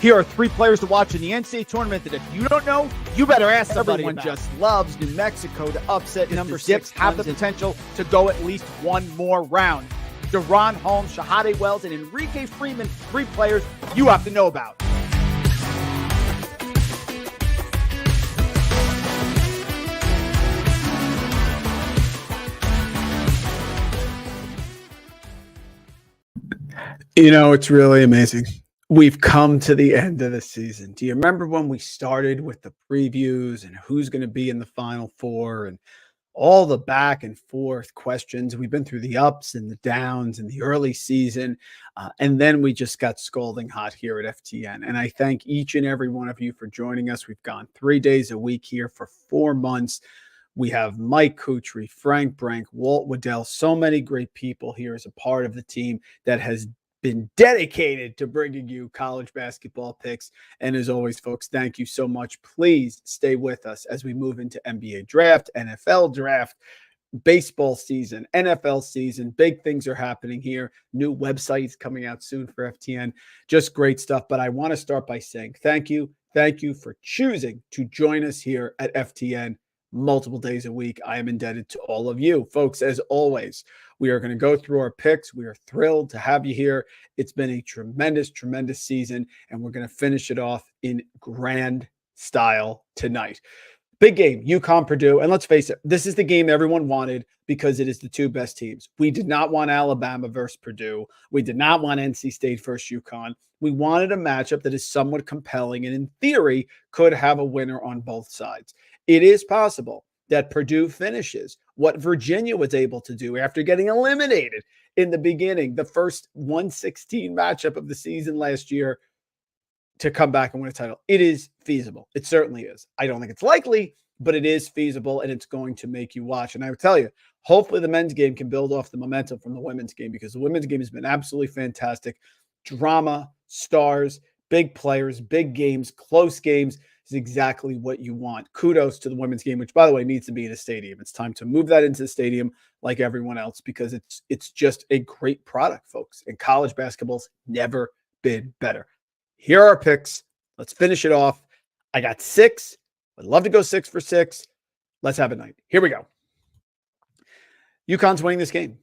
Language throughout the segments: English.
Here are 3 players to watch in the NCAA tournament that if you don't know, you better ask somebody. Everyone just loves New Mexico to upset number 6, have the potential to go at least one more round. Deron Holmes, Shahade Wells, and Enrique Freeman, 3 players you have to know about. You know, it's really amazing. We've come to the end of the season. Do you remember when we started with the previews and who's going to be in the Final Four and all the back and forth questions? We've been through the ups and the downs in the early season, and then we just got scalding hot here at FTN. And I thank each and every one of you for joining us. We've gone 3 days a week here for 4 months. We have Mike Kutry, Frank Brank, Walt Waddell, so many great people here as a part of the team that has been dedicated to bringing you college basketball picks. And as always, folks, thank you so much. Please stay with us as we move into NBA draft, NFL draft, baseball season, NFL season. Big things are happening here. New websites coming out soon for FTN. Just great stuff. But I want to start by saying thank you. Thank you for choosing to join us here at FTN multiple days a week. I am indebted to all of you. Folks, as always, we are going to go through our picks. We are thrilled to have you here. It's been a tremendous, tremendous season, and we're going to finish it off in grand style tonight. Big game, UConn, Purdue. And let's face it, this is the game everyone wanted because it is the 2 best teams. We did not want Alabama versus Purdue. We did not want NC State versus UConn. We wanted a matchup that is somewhat compelling and in theory could have a winner on both sides. It is possible that Purdue finishes what Virginia was able to do after getting eliminated in the beginning, the first 116 matchup of the season last year, to come back and win a title. It is feasible. It certainly is. I don't think it's likely, but it is feasible, and it's going to make you watch. And I would tell you, hopefully the men's game can build off the momentum from the women's game, because the women's game has been absolutely fantastic. Drama, stars, big players, big games, close games is exactly what you want. Kudos to the women's game, which, by the way, needs to be in a stadium. It's time to move that into the stadium like everyone else, because it's just a great product, folks. And college basketball's never been better. Here are our picks. Let's finish it off. I got 6. I'd love to go 6 for 6. Let's have a night. Here we go. UConn's winning this game.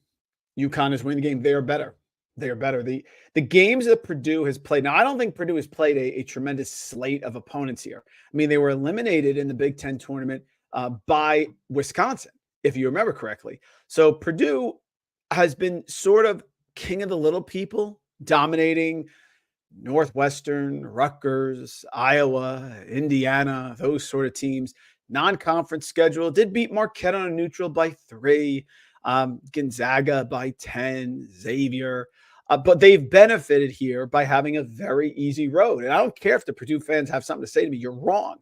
UConn is winning the game. They are better. They are better. The games that Purdue has played. Now, I don't think Purdue has played a tremendous slate of opponents here. I mean, they were eliminated in the Big Ten tournament by Wisconsin, if you remember correctly. So Purdue has been sort of king of the little people, dominating Northwestern, Rutgers, Iowa, Indiana, those sort of teams. Non-conference schedule. Did beat Marquette on a neutral by 3. Gonzaga by 10. Xavier. But they've benefited here by having a very easy road. And I don't care if the Purdue fans have something to say to me. You're wrong.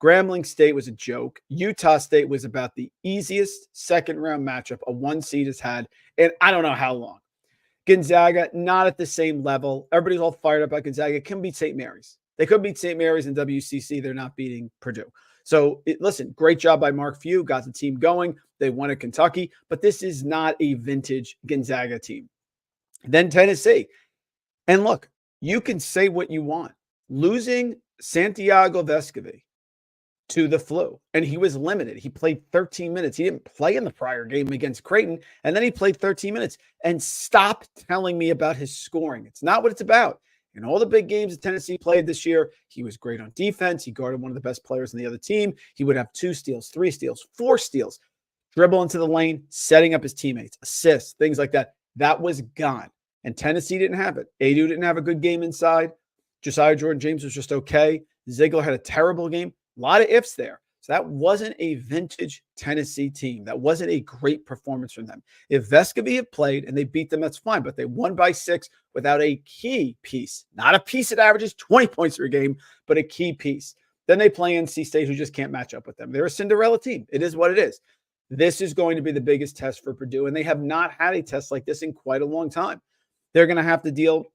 Grambling State was a joke. Utah State was about the easiest second-round matchup a 1 seed has had in I don't know how long. Gonzaga, not at the same level. Everybody's all fired up about Gonzaga. Can beat St. Mary's. They could beat St. Mary's in WCC. They're not beating Purdue. So, listen, great job by Mark Few. Got the team going. They won at Kentucky. But this is not a vintage Gonzaga team. Then Tennessee. And look, you can say what you want. Losing Santiago Vescovi to the flu, and he was limited. He played 13 minutes. He didn't play in the prior game against Creighton, and then he played 13 minutes. And stop telling me about his scoring. It's not what it's about. In all the big games that Tennessee played this year, he was great on defense. He guarded one of the best players in the other team. He would have 2 steals, 3 steals, 4 steals, dribble into the lane, setting up his teammates, assists, things like that. That was gone. And Tennessee didn't have it. Adu didn't have a good game inside. Josiah Jordan-James was just okay. Ziegler had a terrible game. A lot of ifs there. So that wasn't a vintage Tennessee team. That wasn't a great performance from them. If Vescovi had played and they beat them, that's fine. But they won by 6 without a key piece. Not a piece that averages 20 points per game, but a key piece. Then they play NC State, who just can't match up with them. They're a Cinderella team. It is what it is. This is going to be the biggest test for Purdue, and they have not had a test like this in quite a long time. They're going to have to deal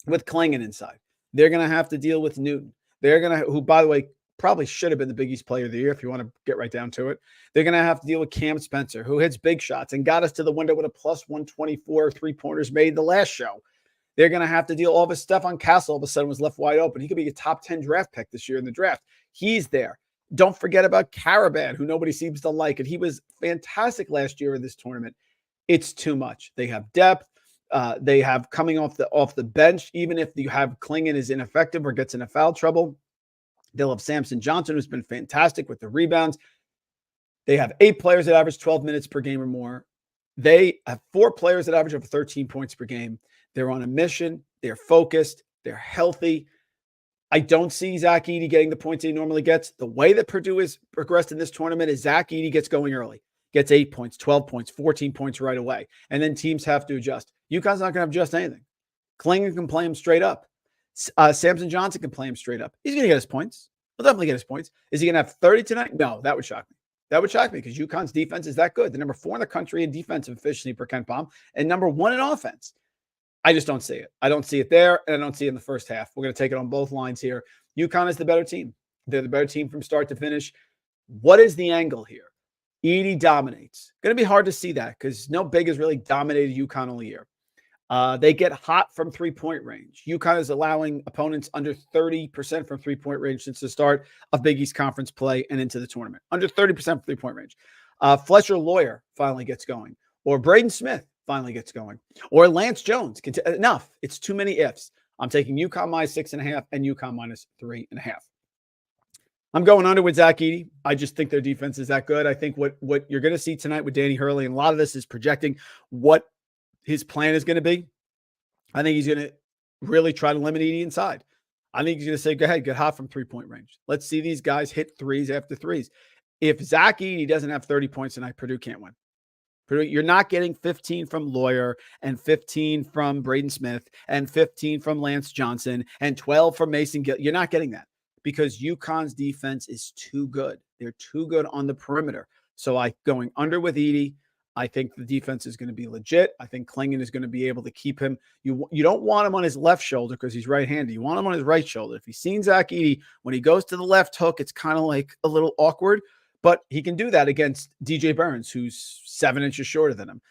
with Klingon inside. They're going to have to deal with Newton. They're going to, who, by the way, probably should have been the Big East Player of the Year if you want to get right down to it. They're going to have to deal with Cam Spencer, who hits big shots and got us to the window with a plus 124 3-pointers made the last show. They're going to have to deal. All of a Stefan Castle all of a sudden was left wide open. He could be a top 10 draft pick this year in the draft. He's there. Don't forget about Caravan, who nobody seems to like. And he was fantastic last year in this tournament. It's too much. They have depth. They have coming off the bench. Even if you have Klingon is ineffective or gets into foul trouble, they'll have Samson Johnson, who's been fantastic with the rebounds. They have 8 players that average 12 minutes per game or more. They have 4 players that average over 13 points per game. They're on a mission. They're focused. They're healthy. I don't see Zach Edey getting the points he normally gets. The way that Purdue has progressed in this tournament is Zach Edey gets going early, gets 8 points, 12 points, 14 points right away. And then teams have to adjust. UConn's not going to have to adjust anything. Klingon can play him straight up. Samson Johnson can play him straight up. He's going to get his points. He'll definitely get his points. Is he going to have 30 tonight? No, that would shock me. That would shock me because UConn's defense is that good. They're number 4 in the country in defensive efficiency per Ken Palm and number 1 in offense. I just don't see it. I don't see it there, and I don't see it in the first half. We're going to take it on both lines here. UConn is the better team. They're the better team from start to finish. What is the angle here? Edey dominates. Going to be hard to see that because no big has really dominated UConn all year. They get hot from three-point range. UConn is allowing opponents under 30% from three-point range since the start of Big East Conference play and into the tournament. Under 30% from three-point range. Fletcher Lawyer finally gets going. Or Braden Smith finally gets going. Or Lance Jones. Enough. It's too many ifs. I'm taking UConn minus 6.5 and UConn minus 3.5. I'm going under with Zach Edey. I just think their defense is that good. I think what you're going to see tonight with Danny Hurley, and a lot of this is projecting what his plan is going to be. I think he's going to really try to limit Edey inside. I think he's going to say, go ahead, get hot from three-point range. Let's see these guys hit threes after threes. If Zach Edey doesn't have 30 points tonight, Purdue can't win. Purdue, you're not getting 15 from Lawyer and 15 from Braden Smith and 15 from Lance Johnson and 12 from Mason Gill. You're not getting that because UConn's defense is too good. They're too good on the perimeter. So going under with Edey. I think the defense is going to be legit. I think Klingon is going to be able to keep him. You don't want him on his left shoulder because he's right-handed. You want him on his right shoulder. If you've seen Zach Edey, when he goes to the left hook, it's kind of like a little awkward, but he can do that against DJ Burns, who's 7 inches shorter than him.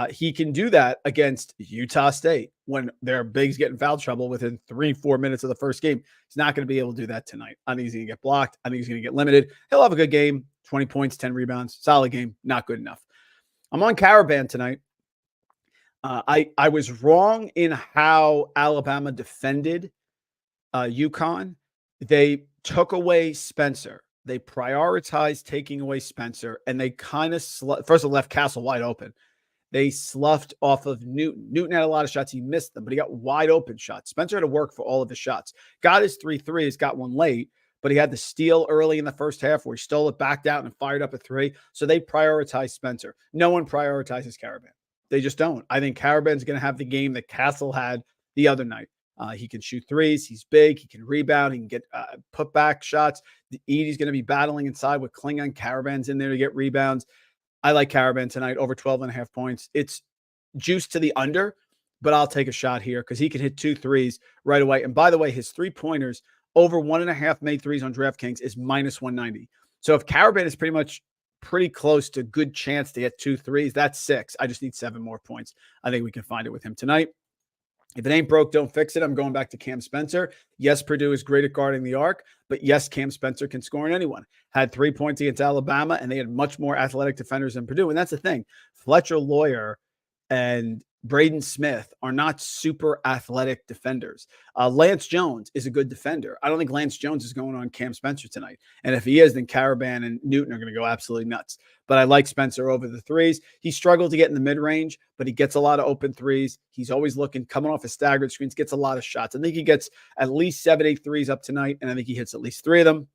He can do that against Utah State when their bigs get in foul trouble within 3-4 minutes of the first game. He's not going to be able to do that tonight. I think he's going to get blocked. I think he's going to get limited. He'll have a good game, 20 points, 10 rebounds, solid game, not good enough. I'm on Caravan tonight. I was wrong in how Alabama defended UConn. They took away Spencer. They prioritized taking away Spencer, and they kind of first of all left Castle wide open. They sloughed off of Newton. Newton had a lot of shots. He missed them, but he got wide open shots. Spencer had to work for all of the shots. Got his 3 threes, got one late, but he had the steal early in the first half where he stole it, backed out, and fired up a 3. So they prioritized Spencer. No one prioritizes Caravan. They just don't. I think Caravan's going to have the game that Castle had the other night. He can shoot threes. He's big. He can rebound. He can get put back shots. Edey's going to be battling inside with Klingon. Caravan's in there to get rebounds. I like Caravan tonight over 12.5 points. It's juice to the under, but I'll take a shot here because he can hit 2 threes right away. And by the way, his 3-pointers over 1.5 made threes on DraftKings is minus 190. So if Caravan is pretty close to good chance to get 2 threes, that's 6. I just need 7 more points. I think we can find it with him tonight. If it ain't broke, don't fix it. I'm going back to Cam Spencer. Yes, Purdue is great at guarding the arc, but yes, Cam Spencer can score on anyone. Had 3 points against Alabama, and they had much more athletic defenders than Purdue. And that's the thing. Fletcher Lawyer and Braden Smith are not super athletic defenders. Lance Jones is a good defender. I don't think Lance Jones is going on Cam Spencer tonight. And if he is, then Caravan and Newton are going to go absolutely nuts. But I like Spencer over the threes. He struggled to get in the mid-range, but he gets a lot of open threes. He's always looking, coming off his staggered screens, gets a lot of shots. I think he gets at least 7-8 threes up tonight, and I think he hits at least 3 of them.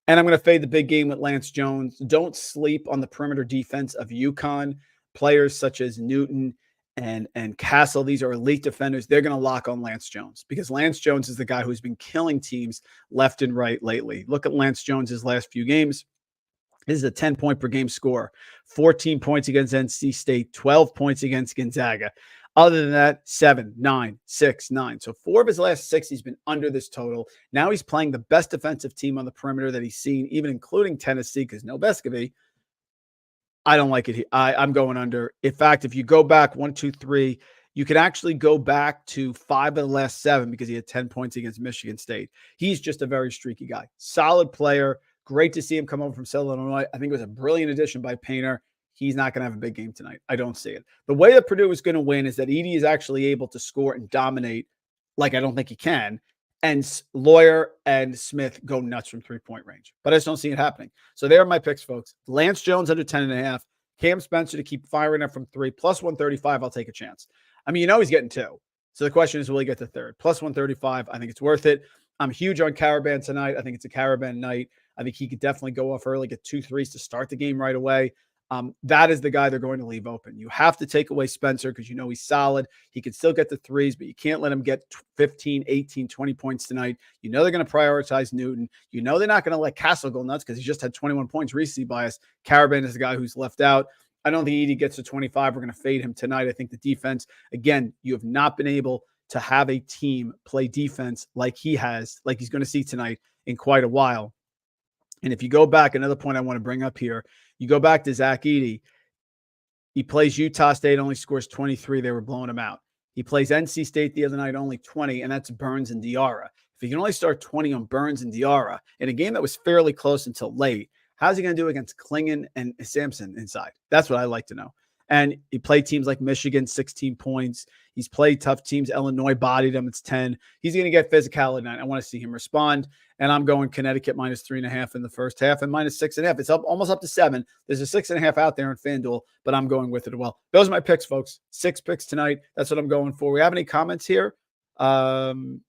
And I'm going to fade the big game with Lance Jones. Don't sleep on the perimeter defense of UConn. Players such as Newton and Castle, these are elite defenders. They're going to lock on Lance Jones because Lance Jones is the guy who's been killing teams left and right lately. Look at Lance Jones's last few games. This is a 10-point per game score, 14 points against NC State, 12 points against Gonzaga. Other than that, 7, 9, 6, 9. So 4 of his last 6, he's been under this total. Now he's playing the best defensive team on the perimeter that he's seen, even including Tennessee, because no Vescovy. I don't like it. I'm going under. In fact, if you go back 1, 2, 3, You can actually go back to 5 of the last 7 because he had 10 points against Michigan State. He's just a very streaky guy. Solid player. Great to see him come over from Southern Illinois. I think it was a brilliant addition by Painter. He's not going to have a big game tonight. I don't see it. The way that Purdue is going to win is that Edey is actually able to score and dominate like I don't think he can. And Lawyer and Smith go nuts from 3-point range. But I just don't see it happening. So there are my picks, folks. Lance Jones under 10.5. Cam Spencer to keep firing up from 3. Plus 135, I'll take a chance. I mean, he's getting 2. So the question is, will he get to 3rd? Plus 135, I think it's worth it. I'm huge on Caravan tonight. I think it's a Caravan night. I think he could definitely go off early, get 2 threes to start the game right away. That is the guy they're going to leave open. You have to take away Spencer because he's solid. He can still get the threes, but you can't let him get 15, 18, 20 points tonight. They're going to prioritize Newton. They're not going to let Castle go nuts because he just had 21 points recently by us. Caravan is the guy who's left out. I don't think Edey gets to 25. We're going to fade him tonight. I think the defense, again, you have not been able to have a team play defense like he's going to see tonight in quite a while. And if you go back, another point I want to bring up here, you go back to Zach Edey. He plays Utah State, only scores 23. They were blowing him out. He plays NC State the other night, only 20, and that's Burns and Diarra. If he can only start 20 on Burns and Diarra in a game that was fairly close until late, how's he going to do against Klingon and Sampson inside? That's what I like to know. And he played teams like Michigan, 16 points. He's played tough teams. Illinois bodied him. It's 10. He's going to get physical tonight. I want to see him respond. And I'm going Connecticut minus 3.5 in the first half and minus 6.5. It's almost up to 7. There's a 6.5 out there in FanDuel, but I'm going with it as well. Those are my picks, folks. 6 picks tonight. That's what I'm going for. We have any comments here? Let's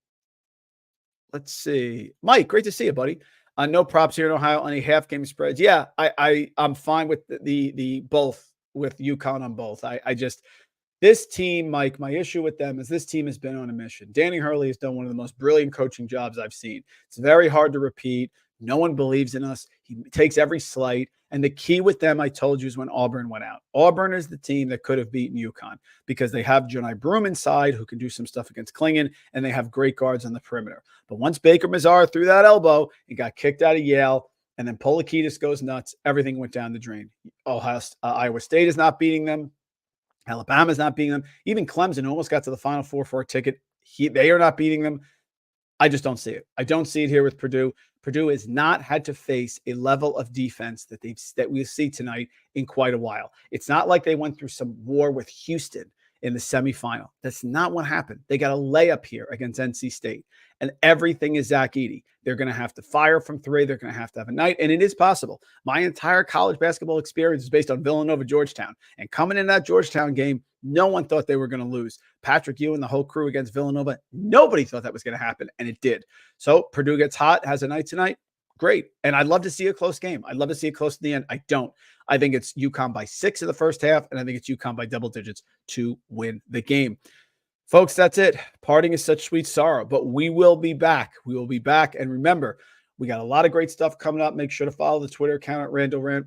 see. Mike, great to see you, buddy. No props here in Ohio. Any half game spreads? Yeah, I'm fine with the both. With UConn on both. This team, Mike, my issue with them is this team has been on a mission. Danny Hurley has done one of the most brilliant coaching jobs I've seen. It's very hard to repeat. No one believes in us. He takes every slight. And the key with them, I told you, is when Auburn went out. Auburn is the team that could have beaten UConn because they have Johni Broome inside who can do some stuff against Klingon, and they have great guards on the perimeter. But once Baker Mazara threw that elbow and got kicked out of Yale, and then Polakidis goes nuts, everything went down the drain. Iowa State is not beating them. Alabama's not beating them. Even Clemson almost got to the Final Four for a ticket. They are not beating them. I just don't see it. I don't see it here with Purdue. Purdue has not had to face a level of defense that we see tonight in quite a while. It's not like they went through some war with Houston in the semifinal. That's not what happened. They got a layup here against NC State, and everything is Zach Edey. They're going to have to fire from 3. They're going to have a night, and it is possible. My entire college basketball experience is based on Villanova, Georgetown, and coming in that Georgetown game, no one thought they were going to lose. Patrick Ewing and the whole crew against Villanova, nobody thought that was going to happen, and it did. So Purdue gets hot, has a night tonight. Great. And I'd love to see a close game. I'd love to see it close to the end. I don't. I think it's UConn by 6 in the first half, and I think it's UConn by double digits to win the game. Folks, that's it. Parting is such sweet sorrow, but we will be back. We will be back. And remember, we got a lot of great stuff coming up. Make sure to follow the Twitter account at Randle Rant.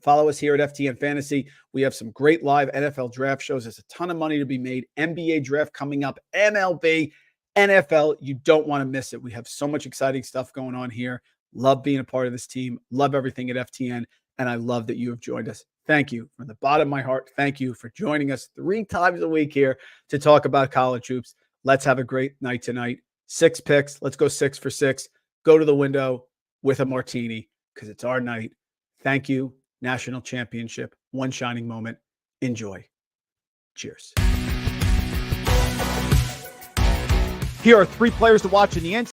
Follow us here at FTN Fantasy. We have some great live NFL draft shows. There's a ton of money to be made. NBA draft coming up. MLB, NFL. You don't want to miss it. We have so much exciting stuff going on here. Love being a part of this team. Love everything at FTN. And I love that you have joined us. Thank you from the bottom of my heart. Thank you for joining us 3 times a week here to talk about college hoops. Let's have a great night tonight. 6 picks. Let's go 6 for 6. Go to the window with a martini because it's our night. Thank you. National championship. One shining moment. Enjoy. Cheers. Here are 3 players to watch in the NCAA